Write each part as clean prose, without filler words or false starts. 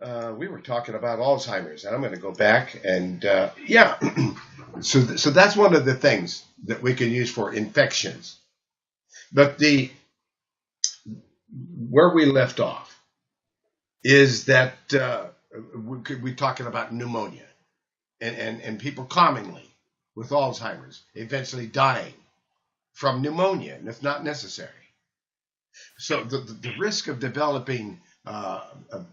We were talking about Alzheimer's, and I'm going to go back and yeah. So that's one of the things that we can use for infections. But the where we left off is that we talking about pneumonia and people commonly with Alzheimer's eventually dying from pneumonia, and it's not necessary. So the risk of developing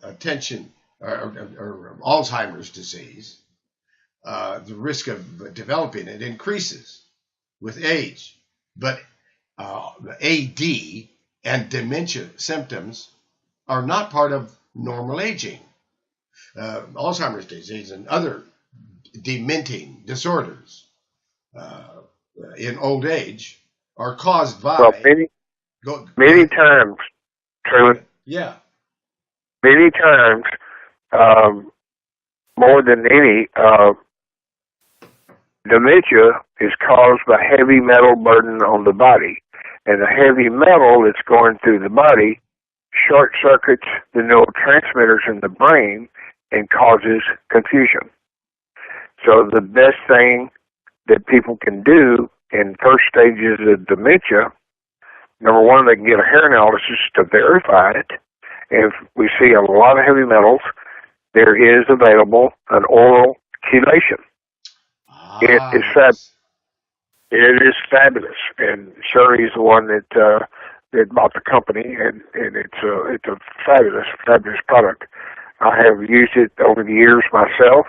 attention or Alzheimer's disease, the risk of developing it increases with age. But AD and dementia symptoms are not part of normal aging. Alzheimer's disease and other dementing disorders in old age are caused by. Well, many times, Truman, yeah, many times, more than any, dementia is caused by heavy metal burden on the body. And the heavy metal that's going through the body short circuits the neurotransmitters in the brain and causes confusion. So the best thing that people can do in first stages of dementia, number one, they can get a hair analysis to verify it. If we see a lot of heavy metals, there is available an oral chelation. It is fabulous. It is fabulous, and Shirley's the one that bought the company, and it's a fabulous product. I have used it over the years myself,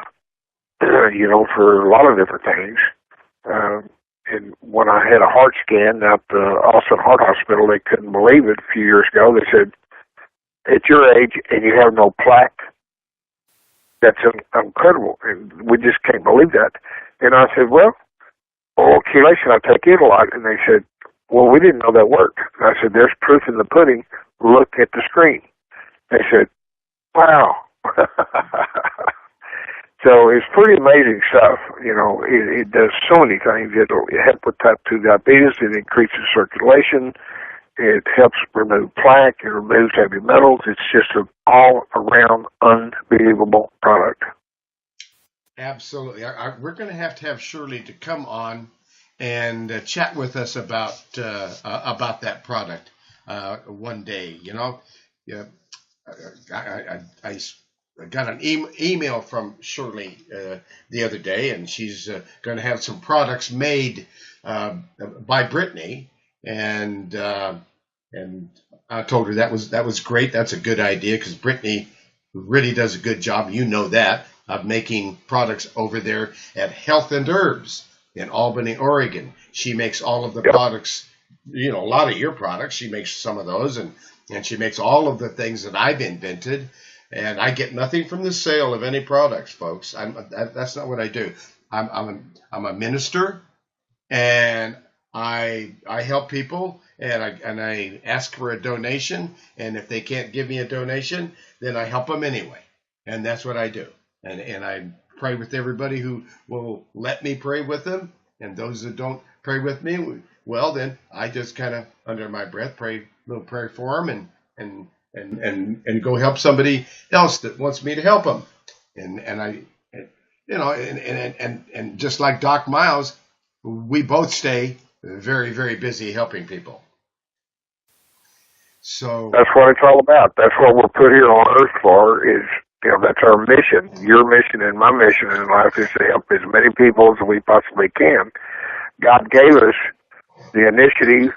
for a lot of different things. And when I had a heart scan at the Austin Heart Hospital, they couldn't believe it a few years ago. They said, "At your age, and you have no plaque, that's incredible." And we just can't believe that. And I said, "Well, oral chelation, I take it a lot." And they said, "Well, we didn't know that worked." And I said, "There's proof in the pudding. Look at the screen." They said, "Wow." So it's pretty amazing stuff. It does so many things. It'll help with type 2 diabetes. It increases circulation. It helps remove plaque. It removes heavy metals. It's just an all-around unbelievable product. Absolutely. We're going to have Shirley to come on and chat with us about that product one day. Yeah, I got an email from Shirley the other day, and she's going to have some products made by Brittany, and I told her that was great. That's a good idea because Brittany really does a good job. You know that. Of making products over there at Health and Herbs in Albany, Oregon. She makes all of the products, a lot of your products. She makes some of those, and she makes all of the things that I've invented. And I get nothing from the sale of any products, folks. That's not what I do. I'm a minister, and I help people, and I ask for a donation. And if they can't give me a donation, then I help them anyway. And that's what I do. And I pray with everybody who will let me pray with them. And those that don't pray with me, well, then I just kind of, under my breath, pray a little prayer for them and go help somebody else that wants me to help them. And just like Doc Miles, we both stay very, very busy helping people. So that's what it's all about. That's what we're put here on earth for is, that's our mission. Your mission and my mission in life is to help as many people as we possibly can. God gave us the initiative,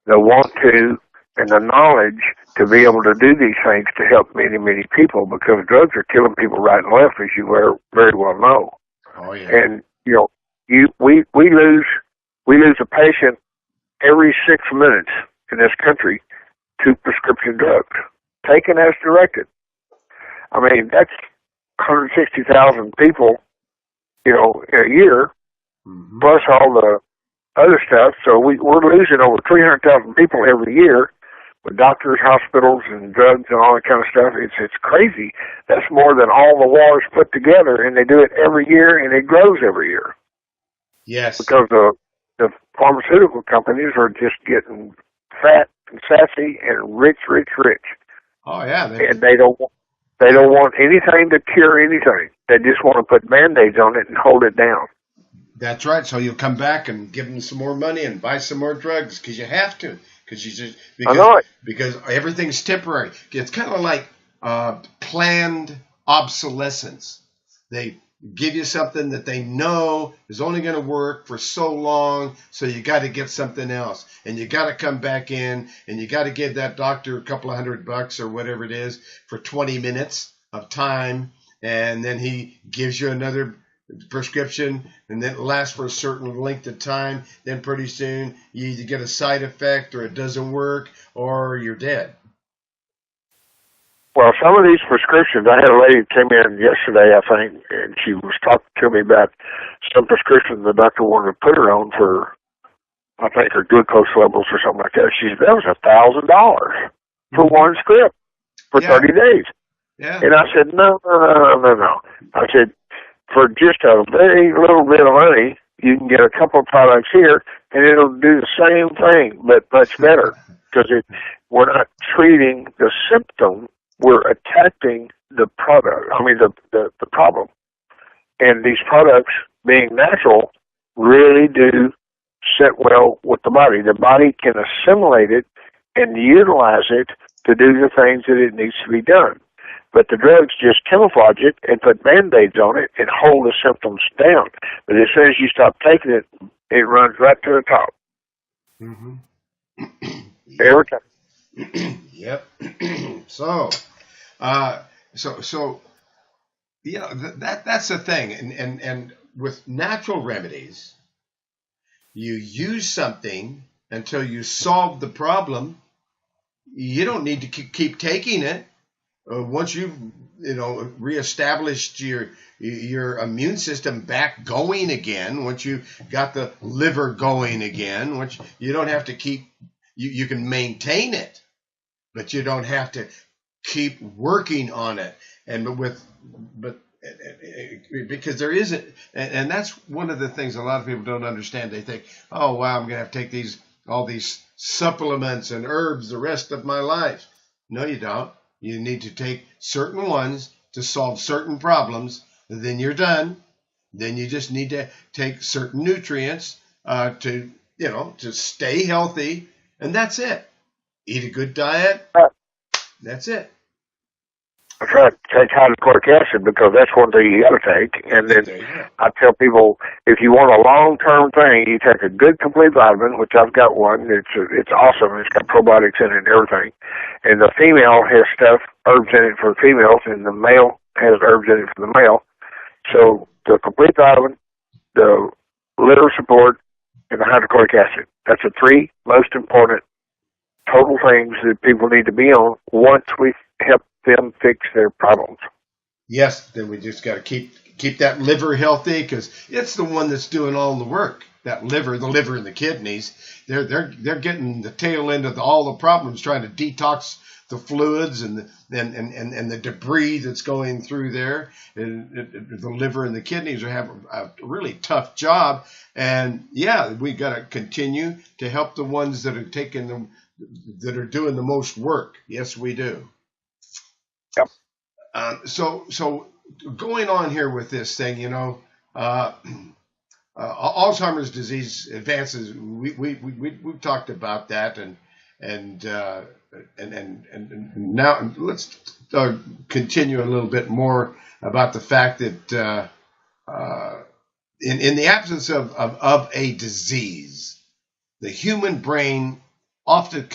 the want to, and the knowledge to be able to do these things to help many, many people because drugs are killing people right and left, as you very well know. Oh, yeah. And, we lose a patient every 6 minutes in this country to prescription drugs, taken as directed. I mean, that's 160,000 people, in a year, plus all the other stuff. So we're losing over 300,000 people every year with doctors, hospitals, and drugs and all that kind of stuff. It's crazy. That's more than all the wars put together, and they do it every year, and it grows every year. Yes. Because the pharmaceutical companies are just getting fat and sassy and rich. Oh, yeah. And they don't They don't want anything to cure anything. They just want to put Band-Aids on it and hold it down. That's right. So you'll come back and give them some more money and buy some more drugs because you have to. I know it. Because everything's temporary. It's kind of like planned obsolescence. They give you something that they know is only going to work for so long, so you got to get something else, and you got to come back in, and you got to give that doctor a couple of $100 or whatever it is for 20 minutes of time, and then he gives you another prescription, and then it lasts for a certain length of time. Then pretty soon you either get a side effect, or it doesn't work, or you're dead. Well, some of these prescriptions, I had a lady came in yesterday, I think, and she was talking to me about some prescription the doctor wanted to put her on for, I think, her glucose levels or something like that. She said, that was $1,000 for one script for 30 days. Yeah. And I said, no. I said, for just a very little bit of money, you can get a couple of products here, and it'll do the same thing, but much better, because we're not treating the symptom. We're attacking the product. I mean, the problem. And these products, being natural, really do sit well with the body. The body can assimilate it and utilize it to do the things that it needs to be done. But the drugs just camouflage it and put Band-Aids on it and hold the symptoms down. But as soon as you stop taking it, it runs right to the top. Mm-hmm. Every time. Yep. So you know, that's the thing, and with natural remedies, you use something until you solve the problem. You don't need to keep taking it. Once you've reestablished your immune system back going again, once you got the liver going again, once you don't have to keep, you can maintain it, but you don't have to keep working on it. Because there isn't, and that's one of the things a lot of people don't understand. They think, oh wow, I'm gonna have to take all these supplements and herbs the rest of my life. No, you don't. You need to take certain ones to solve certain problems. Then you're done. Then you just need to take certain nutrients to stay healthy, and that's it. Eat a good diet. That's it. I try to take hydrochloric acid because that's one thing you got to take. And then I tell people, if you want a long-term thing, you take a good complete vitamin, which I've got one. It's awesome. It's got probiotics in it and everything. And the female has herbs in it for females, and the male has herbs in it for the male. So the complete vitamin, the liver support, and the hydrochloric acid. That's the three most important total things that people need to be on once we help them fix their problems. Yes, then we just got to keep that liver healthy, because it's the one that's doing all the work. That liver, the liver and the kidneys, they're getting the tail end of all the problems, trying to detox the fluids and the debris that's going through there. And the liver and the kidneys are having a really tough job. And yeah, we got to continue to help the ones that are that are doing the most work. Yes, we do. Yep. So going on here with this thing, Alzheimer's disease advances. We've talked about that, and now let's continue a little bit more about the fact that in the absence of a disease, the human brain often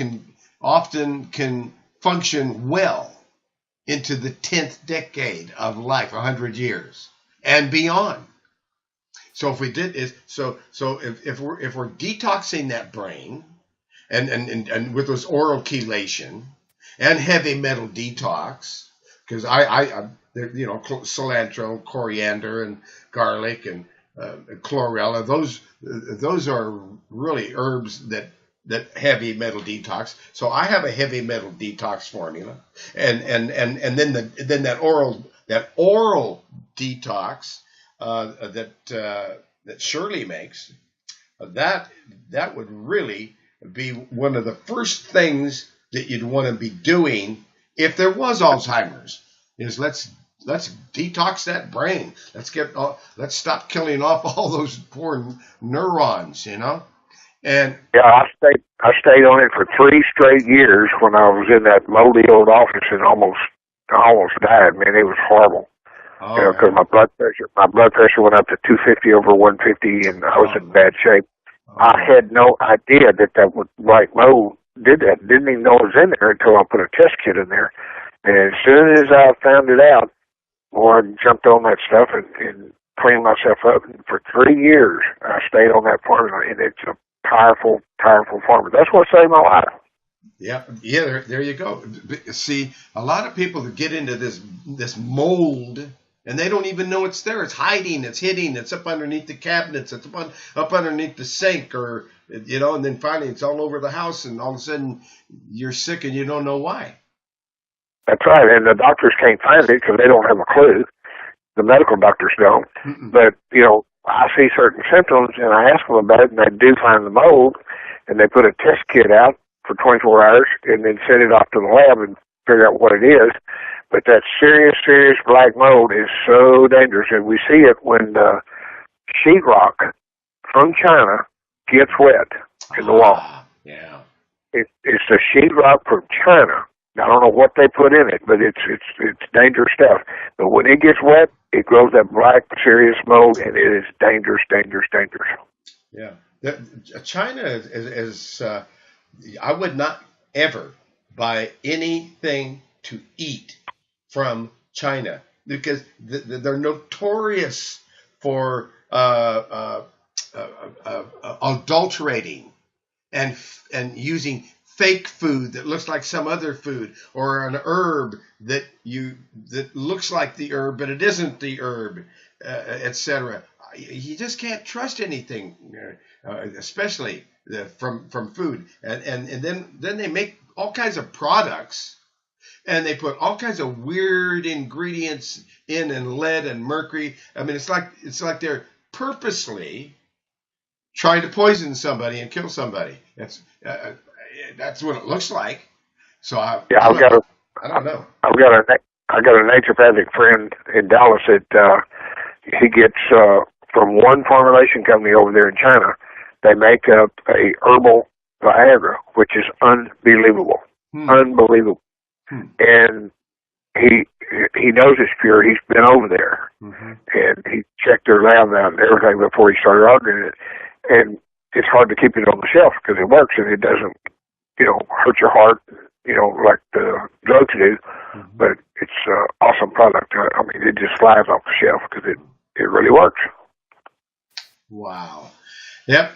can function well into the 10th decade of life, 100 years and beyond. So if we did is so if we're detoxing that brain and with this oral chelation and heavy metal detox, because cilantro, coriander, and garlic and chlorella, those are really herbs that heavy metal detox. So I have a heavy metal detox formula, and then that oral detox that Shirley makes. That would really be one of the first things that you'd want to be doing if there was Alzheimer's. is let's detox that brain. Let's stop killing off all those poor neurons, And Yeah, I stayed on it for 3 straight years when I was in that moldy old office and I almost died. Man, it was horrible. oh Because yeah, my blood pressure went up to 250 over 150, and I was oh in no, bad shape. oh I no, had no idea that white mold did that. Didn't even know it was in there until I put a test kit in there. And as soon as I found it out, boy, I jumped on that stuff and cleaned myself up. And for 3 years, I stayed on that formula, and it's a powerful, powerful formula. That's what saved my life. yeah, yeah. There you go. See, a lot of people that get into this mold. And they don't even know it's there. It's hiding. It's hidden. It's up underneath the cabinets. It's up underneath the sink, or and then finally it's all over the house. And all of a sudden you're sick and you don't know why. That's right. And the doctors can't find it because they don't have a clue. The medical doctors don't. Mm-mm. But, I see certain symptoms, and I ask them about it, and they do find the mold, and they put a test kit out for 24 hours and then send it off to the lab and figure out what it is. But that serious, serious black mold is so dangerous, and we see it when the sheetrock from China gets wet in the wall. Yeah. It's the sheetrock from China. I don't know what they put in it, but it's dangerous stuff. But when it gets wet, it grows that black, serious mold, and it is dangerous, dangerous, dangerous. Yeah. China is I would not ever buy anything to eat from China because they're notorious for adulterating and using fake food that looks like some other food, or an herb that looks like the herb but it isn't the herb, etc. You just can't trust anything, especially from food. And then they make all kinds of products, and they put all kinds of weird ingredients in, and lead and mercury. I mean, it's like they're purposely trying to poison somebody and kill somebody. That's what it looks like. So I don't know. I've got a naturopathic friend in Dallas that he gets from one formulation company over there in China. They make up a herbal Viagra, which is unbelievable, unbelievable. And he knows it's pure. He's been over there, and he checked their lab out and everything before he started ordering it. And it's hard to keep it on the shelf because it works and it doesn't, hurt your heart, like the drugs do. But it's an awesome product. I mean, it just flies off the shelf because it really works. Wow. Yep.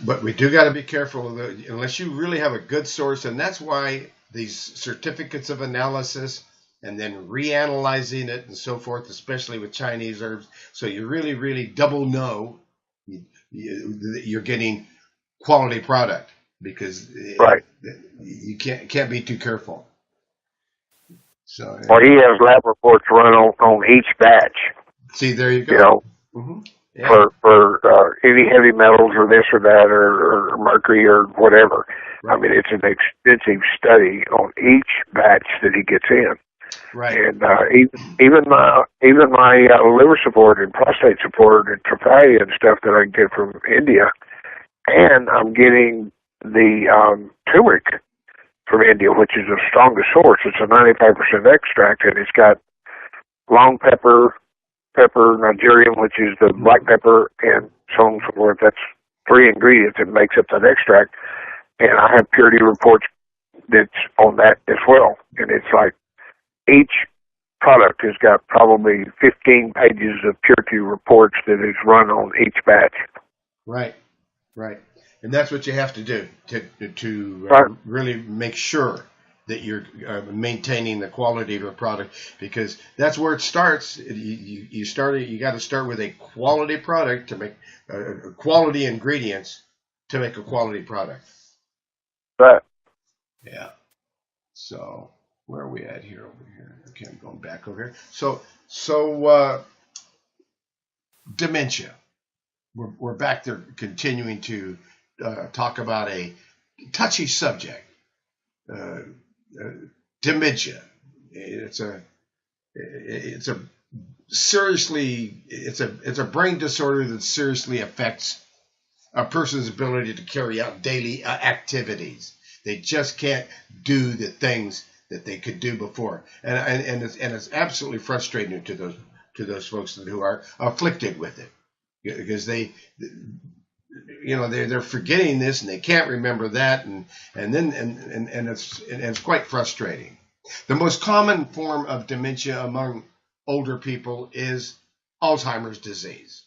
But we do got to be careful unless you really have a good source, and that's why these certificates of analysis and then reanalyzing it and so forth, especially with Chinese herbs, so you really, really double know you're getting quality product, because right. You can't be too careful. So, or he has lab reports run on each batch. See, there you go. Yeah. For any heavy metals or this or that or mercury or whatever. Right. I mean, it's an extensive study on each batch that he gets in. Right. And even my liver support and prostate support and tryptophan and stuff that I get from India, and I'm getting the turmeric from India, which is the strongest source. It's a 95% extract, and it's got long pepper, Nigerian, which is the black pepper, and so on and so forth. That's 3 ingredients that makes up that extract. And I have purity reports that's on that as well. And it's like each product has got probably 15 pages of purity reports that is run on each batch. Right. And that's what you have to do to really make sure that you're maintaining the quality of a product, because that's where it starts. You got to start with a quality product to make quality ingredients to make a quality product. Right. Yeah. So where are we at here? Over here. Okay, I'm going back over here. So dementia. We're back there continuing to talk about a touchy subject. Dementia. It's It's a it's a brain disorder that seriously affects a person's ability to carry out daily activities. They just can't do the things that they could do before, and it's absolutely frustrating to those folks who are afflicted with it, because they're forgetting this and they can't remember that, and it's quite frustrating. The most common form of dementia among older people is Alzheimer's disease,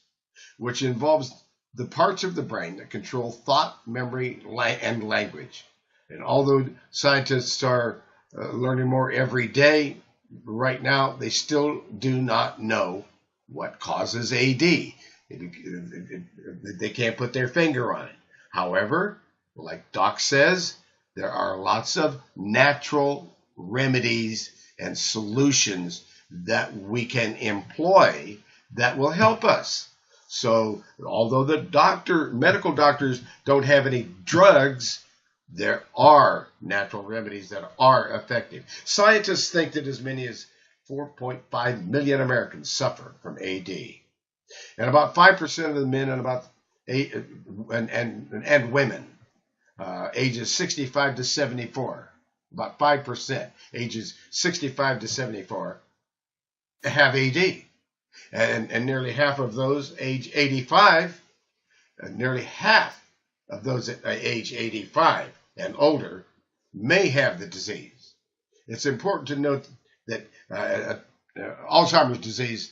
which involves the parts of the brain that control thought, memory, and language. And although scientists are learning more every day, right now they still do not know what causes AD. They can't put their finger on it. However, like Doc says, there are lots of natural remedies and solutions that we can employ that will help us. So although the medical doctors don't have any drugs, there are natural remedies that are effective. Scientists think that as many as 4.5 million Americans suffer from AD. And about 5% of the men and about 8 and women ages 65 to 74, about 5% ages 65 to 74 have AD. And nearly half of those age 85, nearly half of those at age 85 and older may have the disease. It's important to note that Alzheimer's disease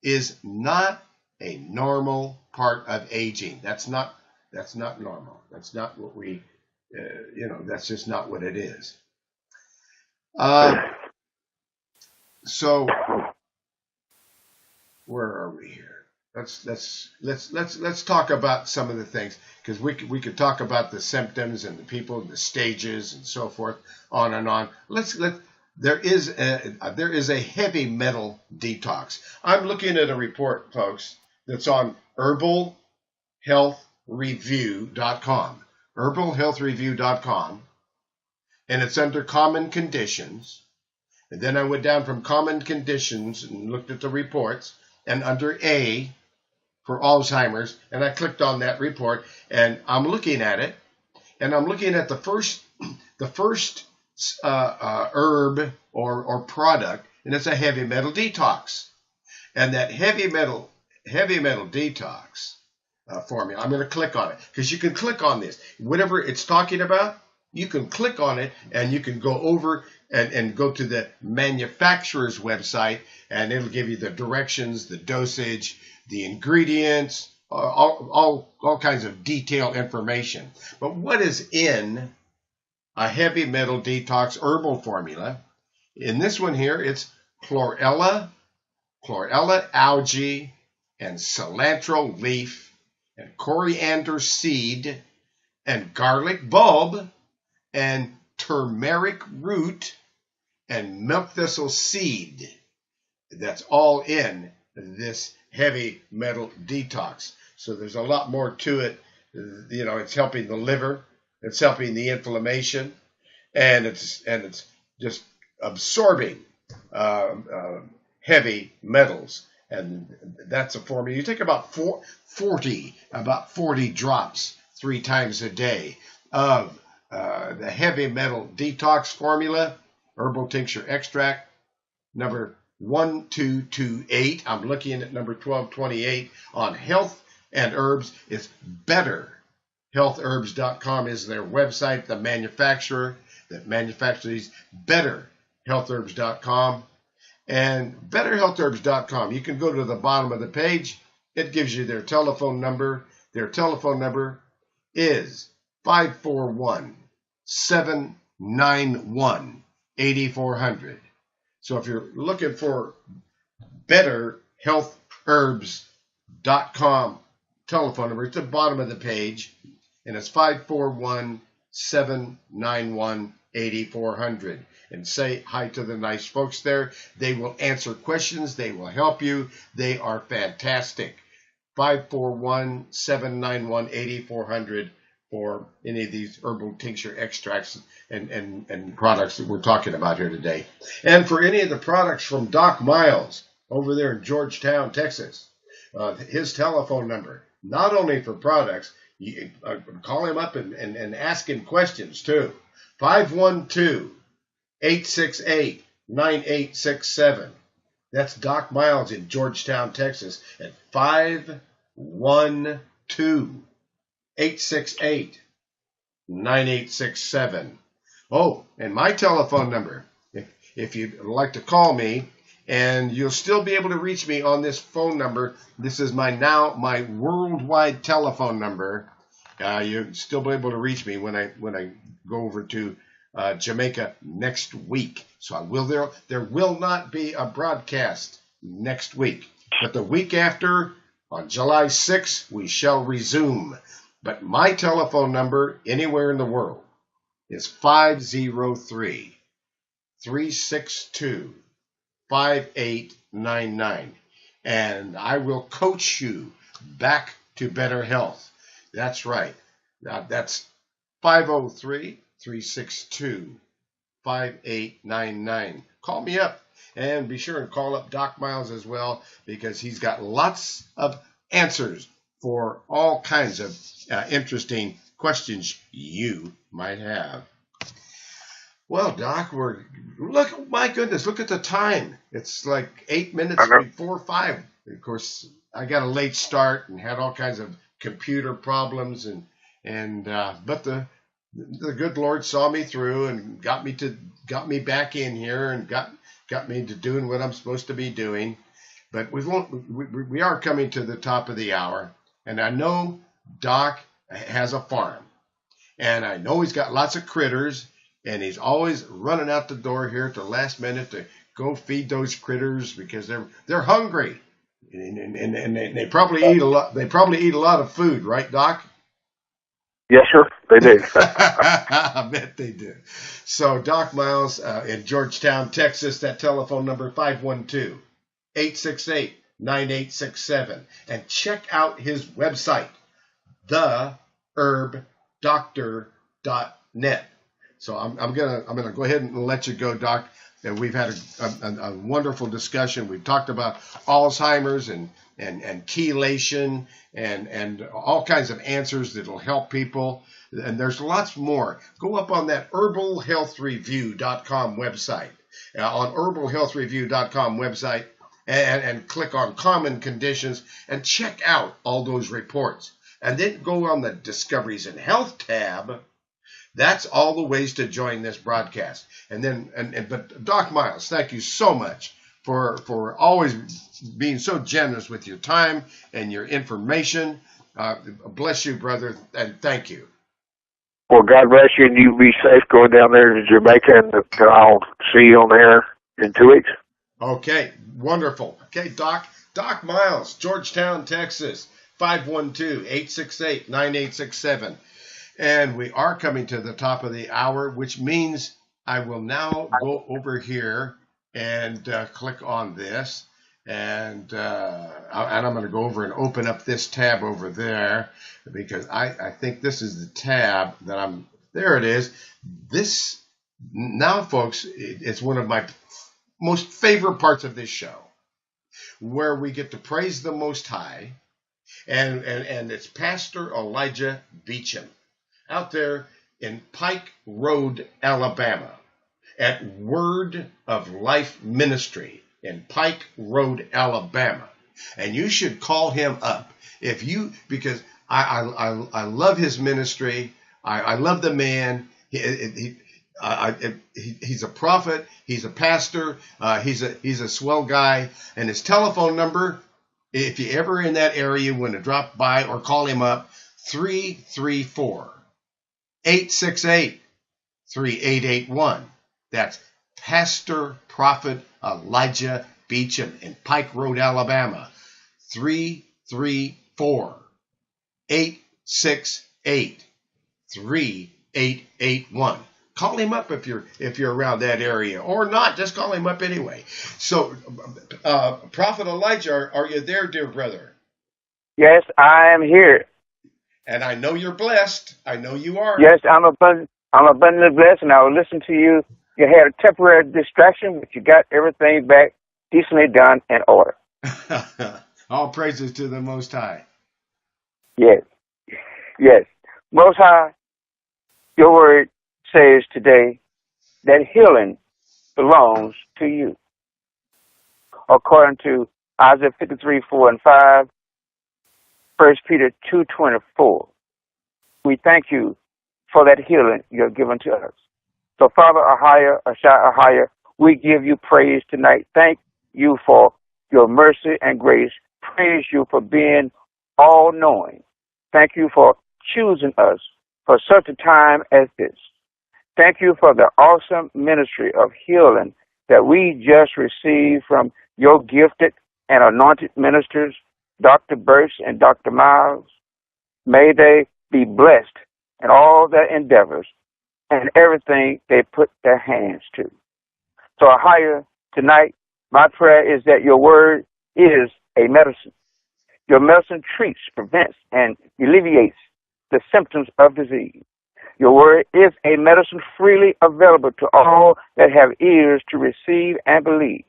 is not a normal part of aging. That's not normal. That's not what we, that's just not what it is. So where are we here? Let's talk about some of the things, because we could talk about the symptoms and the people, the stages, and so forth, on and on. There is a heavy metal detox. I'm looking at a report, folks, that's on herbalhealthreview.com, herbalhealthreview.com, and it's under common conditions. And then I went down from common conditions and looked at the reports, and under A for Alzheimer's, and I clicked on that report, and I'm looking at it, and I'm looking at the first herb or product, and it's a heavy metal detox. And that heavy metal detox formula, I'm going to click on it, because you can click on this. Whatever it's talking about, you can click on it, and you can go over and go to the manufacturer's website, and it'll give you the directions, the dosage, the ingredients, all kinds of detailed information. But what is in a heavy metal detox herbal formula? In this one here, it's chlorella algae, and cilantro leaf, and coriander seed, and garlic bulb, and turmeric root, and milk thistle seed. That's all in this heavy metal detox. So there's a lot more to it. It's helping the liver, it's helping the inflammation, and it's just absorbing heavy metals. And that's a formula. You take about 40 drops 3 times a day of the heavy metal detox formula, herbal tincture extract, number 1228. I'm looking at number 1228 on Health and Herbs. It's BetterHealthHerbs.com is their website, the manufacturer that manufactures BetterHealthHerbs.com. And BetterHealthHerbs.com, you can go to the bottom of the page. It gives you their telephone number. Their telephone number is 541-791-8400. So if you're looking for BetterHealthHerbs.com telephone number, it's at the bottom of the page, and it's 541-791-8400. And say hi to the nice folks there. They will answer questions. They will help you. They are fantastic. 541-791-8400, for any of these herbal tincture extracts and products that we're talking about here today. And for any of the products from Doc Miles over there in Georgetown, Texas, his telephone number, not only for products, you call him up and ask him questions too. 512-868-9867. That's Doc Miles in Georgetown, Texas at 512-868-9867. Oh, and my telephone number, if you'd like to call me, and you'll still be able to reach me on this phone number. This is my worldwide telephone number. You'll still be able to reach me when I go over to Jamaica next week. So there will not be a broadcast next week, but the week after, on July 6th, we shall resume. But my telephone number anywhere in the world is 503-362-5899, and I will coach you back to better health. That's right. Now that's 503-362-5899. Call me up, and be sure and call up Doc Miles as well, because he's got lots of answers for all kinds of interesting questions you might have. Well, Doc, my goodness, look at the time. It's like 8 minutes before 5. Of course, I got a late start and had all kinds of computer problems, but the good Lord saw me through and got me back in here and got me to doing what I'm supposed to be doing. But we are coming to the top of the hour, and I know Doc has a farm, and I know he's got lots of critters, and he's always running out the door here at the last minute to go feed those critters because they're hungry, and they probably eat a lot. They probably eat a lot of food, right, Doc? Yes, sir, they do. I bet they do. So Doc Miles in Georgetown, Texas, that telephone number 512-868-9867, and check out his website, theherbdoctor.net. So I'm gonna go ahead and let you go, Doc. And we've had a wonderful discussion. We've talked about Alzheimer's and chelation and all kinds of answers that'll help people. And there's lots more. Go up on that herbalhealthreview.com website. On herbalhealthreview.com website and click on common conditions and check out all those reports. And then go on the Discoveries in Health tab. That's all the ways to join this broadcast. But Doc Miles, thank you so much for always being so generous with your time and your information. Bless you, brother, and thank you. Well, God bless you, and you be safe going down there to Jamaica, and I'll see you on there in 2 weeks. Okay, wonderful. Okay, Doc Miles, Georgetown, Texas, 512-868-9867. And we are coming to the top of the hour, which means I will now go over here and click on this. And I'm going to go over and open up this tab over there, because I think this is the tab that there it is. This, now, folks, it's one of my most favorite parts of this show, where we get to praise the Most High. And it's Pastor Elijah Beecham, out there in Pike Road, Alabama, at Word of Life Ministry in Pike Road, Alabama. And you should call him up because I love his ministry. I love the man. He's a prophet. He's a pastor. He's a swell guy. And his telephone number, if you ever in that area, you want to drop by or call him up, 334-868-3881. That's Pastor Prophet Elijah Beecham in Pike Road, Alabama. 334-868-3881. Call him up if you're around that area, or not. Just call him up anyway. So, Prophet Elijah, are you there, dear brother? Yes, I am here. And I know you're blessed. I know you are. Yes, I'm abundantly blessed, and I will listen to you. You had a temporary distraction, but you got everything back decently done in order. All praises to the Most High. Yes, yes. Most High, your word says today that healing belongs to you. According to Isaiah 53:4 and 5, 1 Peter 2:24, we thank you for that healing you have given to us. So, Father, Ahaya, we give you praise tonight. Thank you for your mercy and grace. Praise you for being all-knowing. Thank you for choosing us for such a time as this. Thank you for the awesome ministry of healing that we just received from your gifted and anointed ministers, Dr. Berst and Dr. Miles. May they be blessed in all their endeavors and everything they put their hands to. So, Ahaya, tonight, my prayer is that your word is a medicine. Your medicine treats, prevents, and alleviates the symptoms of disease. Your word is a medicine freely available to all that have ears to receive and believe.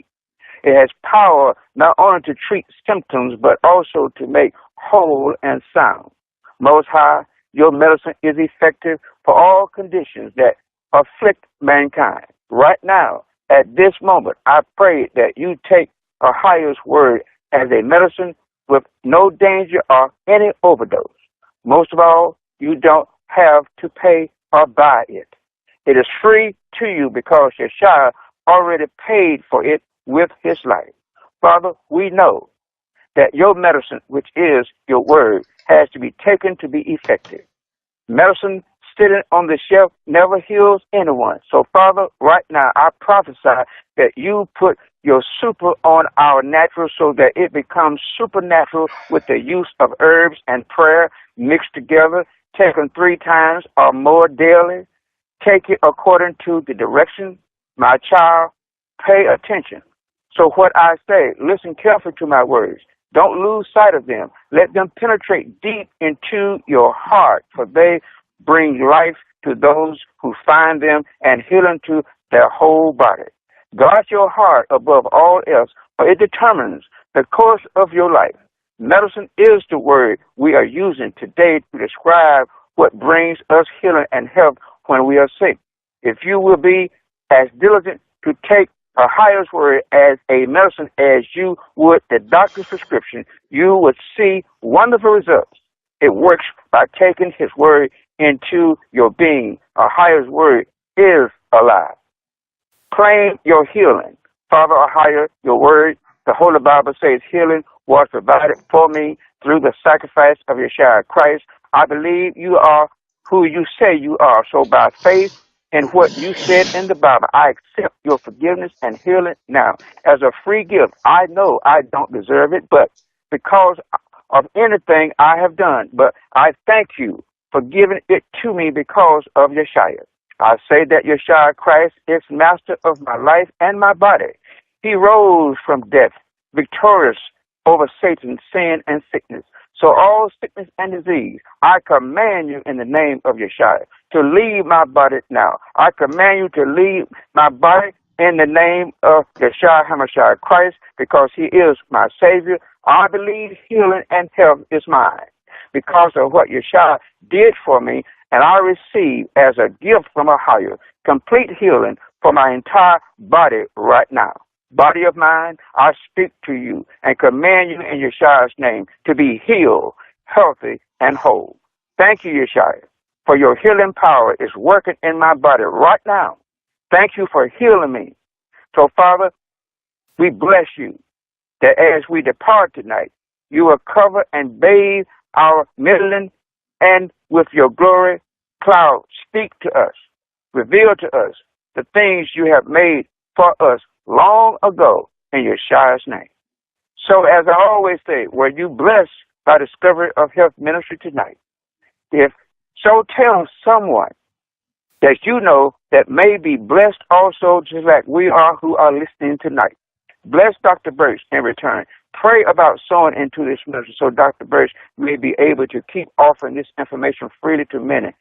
It has power not only to treat symptoms, but also to make whole and sound. Most High, your medicine is effective for all conditions that afflict mankind. Right now, at this moment, I pray that you take Ahaya's word as a medicine with no danger or any overdose. Most of all, you don't have to pay or buy it. It is free to you because Yeshua already paid for it with his life. Father, we know that your medicine, which is your word, has to be taken to be effective. Medicine sitting on the shelf never heals anyone. So, Father, right now, I prophesy that you put your super on our natural so that it becomes supernatural with the use of herbs and prayer mixed together, taken 3 times or more daily. Take it according to the direction. My child, pay attention. So what I say, listen carefully to my words. Don't lose sight of them. Let them penetrate deep into your heart, for they bring life to those who find them and healing to their whole body. Guard your heart above all else, for it determines the course of your life. Medicine is the word we are using today to describe what brings us healing and health when we are sick. If you will be as diligent to take Ahaya's word as a medicine as you would the doctor's prescription, you would see wonderful results. It works by taking his word into your being. Ahaya's word is alive. Claim your healing. Father Ahaya, your word, the Holy Bible says healing was provided for me through the sacrifice of Yeshua Christ. I believe you are who you say you are. So by faith in what you said in the Bible, I accept your forgiveness and healing now as a free gift. I know I don't deserve it, but because of anything I have done, but I thank you for giving it to me because of Yeshua. I say that Yeshua Christ is master of my life and my body. He rose from death, victorious over Satan, sin, and sickness. So all sickness and disease, I command you in the name of Yeshua to leave my body now. I command you to leave my body in the name of Yeshua HaMashiach Christ, because he is my Savior. I believe healing and health is mine because of what Yeshua did for me, and I receive as a gift from a higher complete healing for my entire body right now. Body of mine, I speak to you and command you in Yeshua's name to be healed, healthy, and whole. Thank you, Yeshua, for your healing power is working in my body right now. Thank you for healing me. So, Father, we bless you that as we depart tonight, you will cover and bathe our middling, and with your glory cloud speak to us, reveal to us the things you have made for us long ago in Yeshua's name. So as I always say, were you blessed by Discovery of Health Ministry tonight? If so, tell someone that you know that may be blessed also, just like we are who are listening tonight. Bless Dr. Berst in return. pray about sowing into this ministry so Dr. Berst may be able to keep offering this information freely to many.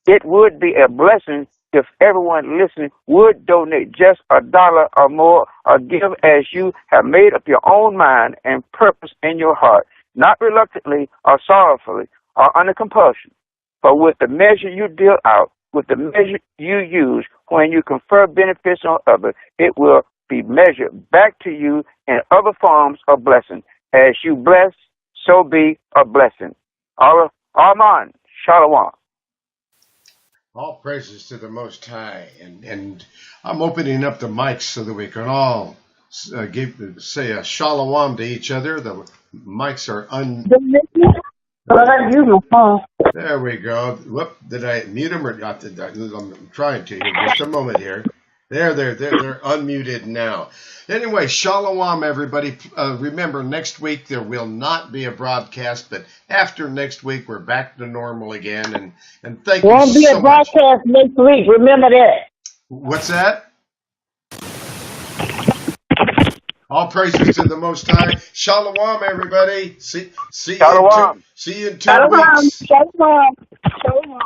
It would be a blessing if everyone listening would donate just $1 or more, or give as you have made up your own mind and purpose in your heart, not reluctantly or sorrowfully or under compulsion, but with the measure you deal out, with the measure you use when you confer benefits on others, it will be measured back to you in other forms of blessing. As you bless, so be a blessing. Amen. Shalom. All praises to the Most High. And I'm opening up the mics so that we can all say a shalom to each other. The mics are There we go. Whoop, did I mute them or not? I'm trying to. Just a moment here. They're unmuted now. Anyway, shalom, everybody. Remember, next week there will not be a broadcast, but after next week we're back to normal again. And thank you so much. Won't be a broadcast next week. Remember that. What's that? All praises to the Most High. Shalom, everybody. See you in 2 weeks. Shalom. Shalom.